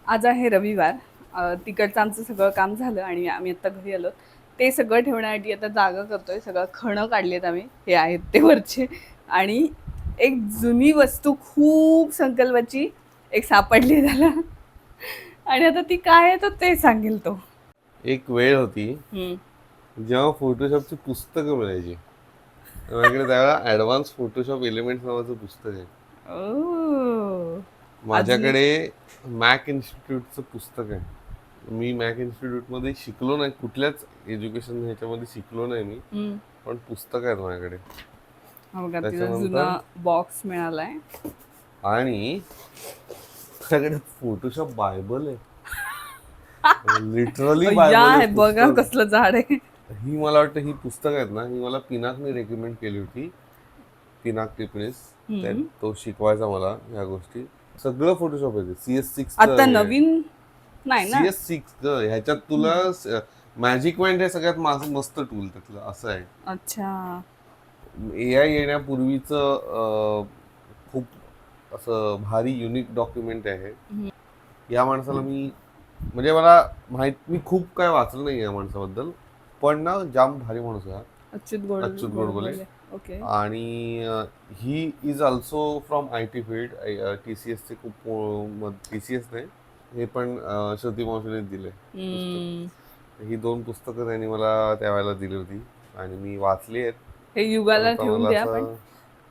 आज आहे रविवार. तिकडचं आमचं सगळं काम झालं आणि आम्ही आत्ता घरी आलो. ते सगळं ठेवण्यासाठी आता जागा करतोय. सगळं खणं काढलेत आम्ही, हे आहेत ते वरचे. आणि एक जुनी वस्तू खूप संकल्पाची एक सापडली त्याला. आणि आता ती काय आहे तर ते सांगेल तो. एक वेळ होती हम्म. जेव्हा फोटोशॉपची पुस्तकं मिळायची. माझ्याकडे त्यावेळेला ॲडव्हान्स फोटोशॉप एलिमेंट्स नावाचं पुस्तक आहे. ओ, अजून एक. माझ्याकडे मॅक इन्स्टिट्यूटचं पुस्तक आहे. मी मॅक इन्स्टिट्यूटमध्ये शिकलो नाही, कुठल्याच एज्युकेशन ह्याच्यामध्ये शिकलो नाही मी, हम्म. पण पुस्तक आहेत माझ्याकडे. हो का, तिला जुना त्याच्यानंतर बॉक्स मिळालाय. आणि माझ्याकडे फोटोशॉप बायबल आहे. लिटरली या बायबल आहे आहे बघा पुस्तक. कसलं झाड आहे. ही मला वाटतं ही पुस्तकं आहेत ना, ही मला पिनाकने रेकमेंड केली होती. पिनाक टिपणीस. हम्म. तो शिकवायचा मला ह्या गोष्टी. सगळं फोटोशॉप आहे. CS6 आता नवीन नाही ना. CS6 ह्याच्यात तुला मॅजिक पॉइंट हे सगळ्यात मस्त टूल त्यातलं असं आहे. अच्छा. AI येण्यापूर्वीचं खूप असं भारी युनिक डॉक्युमेंट आहे. या माणसाला मी म्हणजे मला मी खूप काय वाचलं नाही या माणसाबद्दल, पण ना जाम भारी माणूस आहे. अच्युत गोडबोले. ओके. आणि he is also from IT field. TCSचे खूप TCS नाही, हे पण श्रुती मावशीनेच दिले पुस्तक. ही 2 पुस्तकं त्यांनी मला त्यावेळेला दिली होती आणि मी वाचली आहेत. हे पण युगाला आता ठेवून मला द्या, पण असं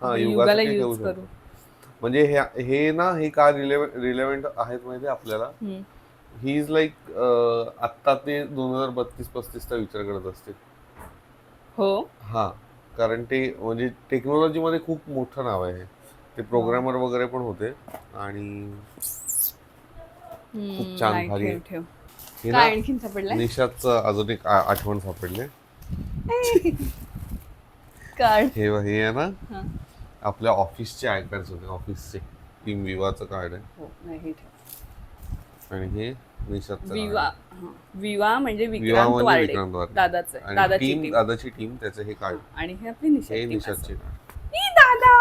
आपण युगाला युगासाठी ठेवू यूज करू. शकतो. म्हणजे हे ना हे का रिलेव्हंट आहेत माहिती आहे आपल्याला. ही इज लाईक आत्ता ते 2032-35चा विचार करत असते. हो. हा, कारण ते म्हणजे टेक्नॉलॉजीमध्ये खूप मोठं नाव आहे. ते प्रोग्रामर वगैरे पण होते आणि खूप छान नाही, भारी आहे. ठेव ठेव. हे ना काय आणखीन सापडलंय? निशाचं अजून एक आठवण सापडले. कार्ड. हे आहे ना, हा. आपल्या ऑफिसचे आय कार्ड्स होते. ऑफिसचे टीम विवाचं कार्ड आहे. हो, नाही, हे ठेव. आणि हे निशाचं कार्ड विवा. आहे. हा. विवा म्हणजे विवाह विक्रांत म्हणजे वार्डे. विक्रांत वार्डे. दादाचं आणि दादाची टीम टीम. दादाची टीम त्याचं हे कार्ड. आणि हे आपली हे निशाची निशाचे कार्ड. दादा.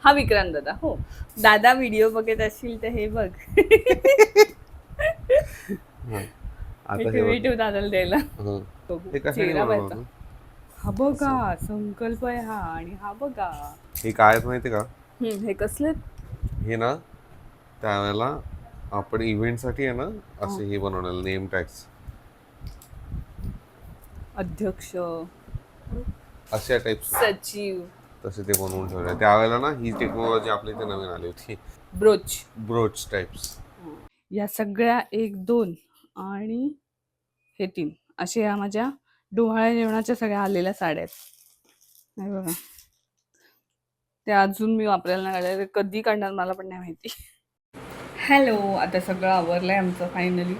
हा विक्रांत दादा. हो, दादा व्हिडिओ बघत असतील तर हे बघ. हा. हे आता हे ठेव, हे बघ. ठेव दादाला द्यायला. हं. बघू. हे कशाने चेहरा बनवलं व्हायचा. होतं? हा बघा संकल्प आहे हा, आणि हा बघा. हे काय आहेत माहिती का? हे कसले. हे ना त्यावेळेला आपण इव्हेंटसाठी आहे ना असे हे बनवलेलं नेम टॅग्स अध्यक्ष, अशा टाइप्स सचिव, तसे ते बनवून ठेवले. त्यावेळेला ना ही टेक्नॉलॉजी आपल्या इथे नवीन आली होती. ब्रोच. Broach types. या सगळ्या 1 2 आणि हे 3 असे या माझ्या डोहाळे जेवणाच्या सगळ्या आलेल्या साड्या आहेत. हे बघा, ते अजून मी वापरायला नाही काढले. ते कधी काढणार मला पण नाही माहिती. हॅलो, आता सगळं आवरलं आहे आमचं फायनली.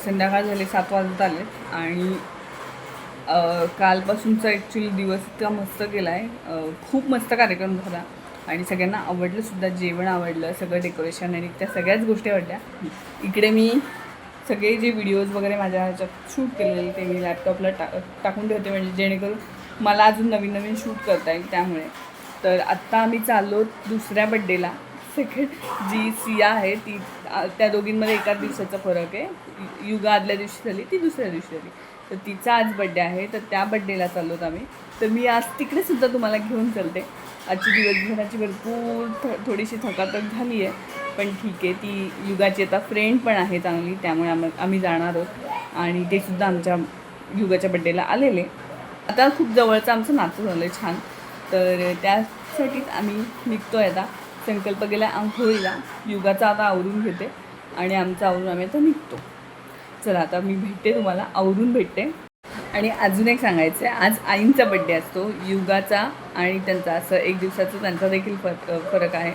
संध्याकाळ झाली, 7 वाजत आले. आणि कालपासूनचा ॲक्च्युली दिवस इतका मस्त गेला आहे. खूप मस्त कार्यक्रम झाला आणि सगळ्यांना आवडलं सुद्धा. जेवण आवडलं, सगळं डेकोरेशन आणि त्या सगळ्याच गोष्टी आवडल्या. इकडे मी सगळे जे व्हिडिओज वगैरे माझ्या ह्याच्यात शूट केलेले ते मी लॅपटॉपला टाकून ठेवते, म्हणजे जेणेकरून मला अजून नवीन नवीन शूट करता येईल त्यामुळे. तर आत्ता आम्ही चाललो दुसऱ्या बड्डेला. सेकंड जी सिया आहे ती, त्या दोघींमध्ये एकाच दिवसाचा फरक आहे. युगा आदल्या दिवशी झाली, ती दुसऱ्या दिवशी झाली. तर तिचा आज बड्डे आहे, तर त्या बड्डेला चाललोत आम्ही. तर मी आज तिकडेसुद्धा तुम्हाला घेऊन चालते. आजची दिवसभराची भरपूर थोडीशी थकाथक झाली आहे, पण ठीक आहे. ती युगाची आता फ्रेंड पण आहे चांगली, त्यामुळे आम्ही जाणार आहोत. आणि ते सुद्धा आमच्या युगाच्या बड्डेला आलेले. आता खूप जवळचं आमचं नातं झालं आहे छान. तर त्यासाठीच आम्ही निघतो आहे आता. संकल्प गेला आंघोळीला, युगाचा आता आवरून घेते आणि आमचं आवरून आम्ही आता निघतो. चला, आता मी भेटते तुम्हाला, आवरून भेटते. आणि अजून एक सांगायचं आहे, आज आईंचा बड्डे असतो युगाचा आणि त्यांचा. असं 1 दिवसाचं त्यांचा देखील फरक आहे.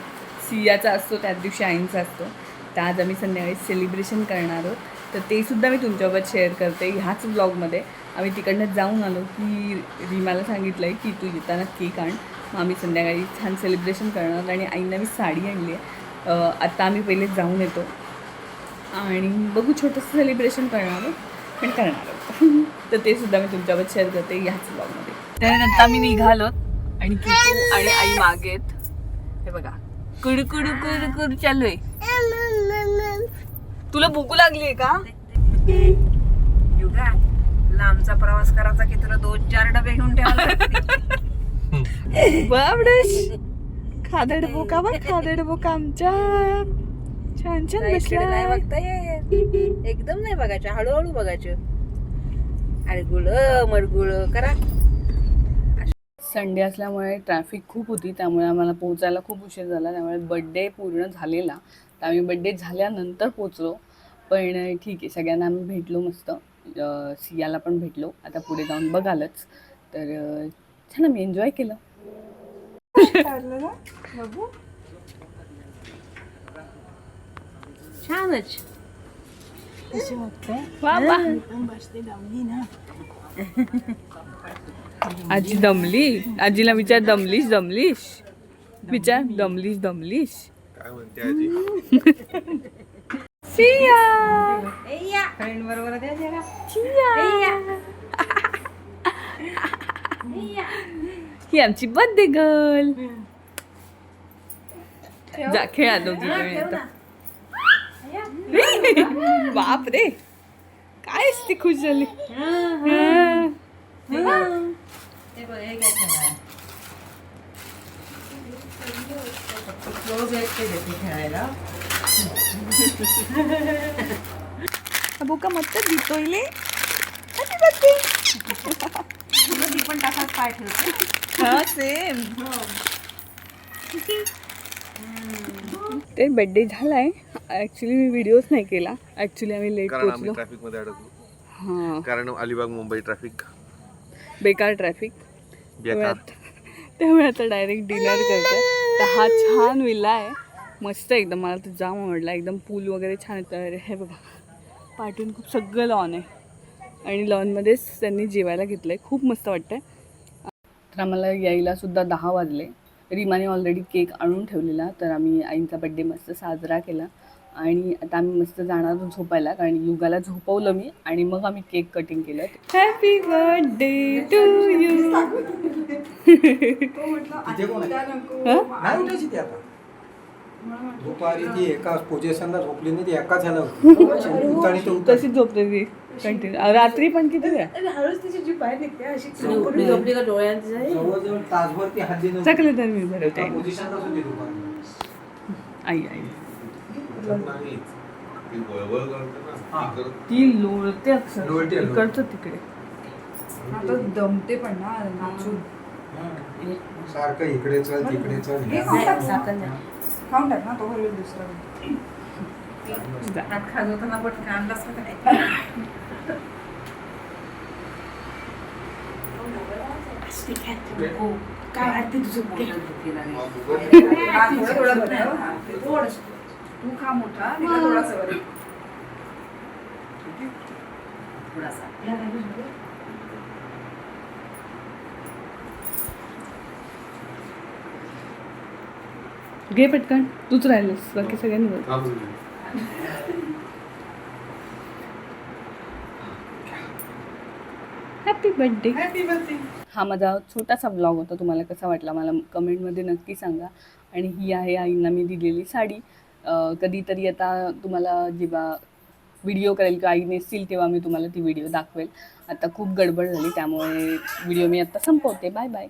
सियाचा असतो त्याच दिवशी आईंचा असतो. तर आज आम्ही संध्याकाळी सेलिब्रेशन करणार आहोत. तर ते सुद्धा मी तुमच्यासोबत शेअर करते ह्याच ब्लॉगमध्ये. आम्ही तिकडनं जाऊन आलो की रीमाला सांगितलं आहे की तू येताना केक आण. मग आम्ही संध्याकाळी छान सेलिब्रेशन करणार. आणि आईंना मी साडी आणली आहे. आत्ता आम्ही पहिले जाऊन येतो आणि बघू, छोटंसं सेलिब्रेशन करणार आहोत, पण करणार आहोत. तर ते सुद्धा मी तुमच्यासोबत शेअर करते ह्याच ब्लॉगमध्ये. त्यानंतर आम्ही निघालो आणि किटू आणि आई मागेत. हे बघा, कुडकुडू कुडकुड चालू आहे. तुला भूक लागली का? युगा लांबचा प्रवास करायचा की तुला 2-4 डबे घेऊन ठेवायला लागतील. बाबडेश खादड बोका बघ, खादड बोका आमच्या छान छान नाही, इकडे नाही बसला. बघता येत. एकदम नाही बघायचं, हळूहळू बघायचं. अडगुळ मडगुळ करा. संडे असल्यामुळे ट्रॅफिक खूप होती, त्यामुळे आम्हाला पोहोचायला खूप उशीर झाला. त्यामुळे बड्डे पूर्ण झालेला, तर आम्ही बड्डे झाल्यानंतर पोचलो. पण ठीक आहे, सगळ्यांना आम्ही भेटलो मस्त. सियाला पण भेटलो. आता पुढे जाऊन बघालच. तर छान आम्ही एन्जॉय केलं. छानच. वा वा. आजी दमली. आजीला विचार, दमलीस विचार, दमलीस. काय म्हणते आजी? सिया फ्रेंड बरोबर द्या जरा. ही आमची बर्थडे गर्ल. जा खेळा दोघी जणी आता. बाप रे, काय ती खुश झाली. हा. हे बघ, हे घ्यायचं मला. क्लोज आहेत ते देते खेळायला. बोका मत दिसतोयले. Happy birthday. तुला ती पण टाकात पाय ठेवते. हा सेम. ते बर्थडे झालाय. ऍक्च्युली मी व्हिडिओच नाही केला. ऍक्च्युली आम्ही लेट कारण आम्ही पोहोचलो. ट्रॅफिक मध्ये अडकलो. हा, कारण अलिबाग मुंबई ट्रॅफिक बेकार ट्रॅफिक. बेकार. त्यामुळे आता डायरेक्ट डिनर करतोय. तर हा छान विला आहे, मस्त एकदम. मला तर जाम आवडला. एकदम पूल वगैरे छान येतं. हे बघा, पाठून खूप सगळं लॉन आहे आणि लॉनमध्येच त्यांनी जेवायला घेतलं आहे. खूप मस्त वाटतंय. तर आम्हाला यायला सुद्धा 10 वाजले. रीमाने ऑलरेडी केक आणून ठेवलेला. तर आम्ही आईंचा बड्डे मस्त साजरा केला आणि आता आम्ही मस्त जाणार झोपायला, कारण युगाला झोपवलं मी आणि मग आम्ही केक कटिंग केलं. Happy birthday to you. नाही उठायची ती आता. दुपारी ती एका पोझिशनला झोपली नाही, ती एकाच ह्याला होती. तशीच झोपते ती कंटिन्यू. रात्री पण किती वेळा हळूच तिची जी बाहेर निघते अशी झोपली का डोळ्यांची जाईल. जवळजवळ तासभर ती हल्ली चकले तर मी भरवते. पोझिशनलाच होती दुपारी. आई आई नाही. ती वळवळ करते ना. हा. ती करत. ती लोळते अक्षर लोळते. इकडचं तिकडे. आता दमते पण ना नाचून. सारखं इकडे चल तिकडे चल. हे झाकण द्या. खाऊन टाक ना, तो होईल दुसरा. हात खाजवताना पटकन आणलास का काय? काय वाटते तुझं पोटात दुखी लागली? हा, थोडं थोडं बनव. हा, ते थोडंसं. तू खा मोठा, तिला थोडासा बरं. थोडासा. घे पटकन, तूच राहिलीस, बाकी सगळ्यांनी बघ. थांब. Happy birthday. Happy birthday. हा माझा छोटासा ब्लॉग होता. तुम्हाला कसा वाटला मला कमेंटमध्ये नक्की सांगा. आणि ही आहे आईंना मी दिलेली साडी. कधीतरी आता तुम्हाला जेव्हा व्हिडिओ करेल किंवा आई नेसतील तेव्हा मी तुम्हाला ती व्हिडिओ दाखवेल. आता खूप गडबड झाली, त्यामुळे व्हिडिओ मी आता संपवते. Bye bye.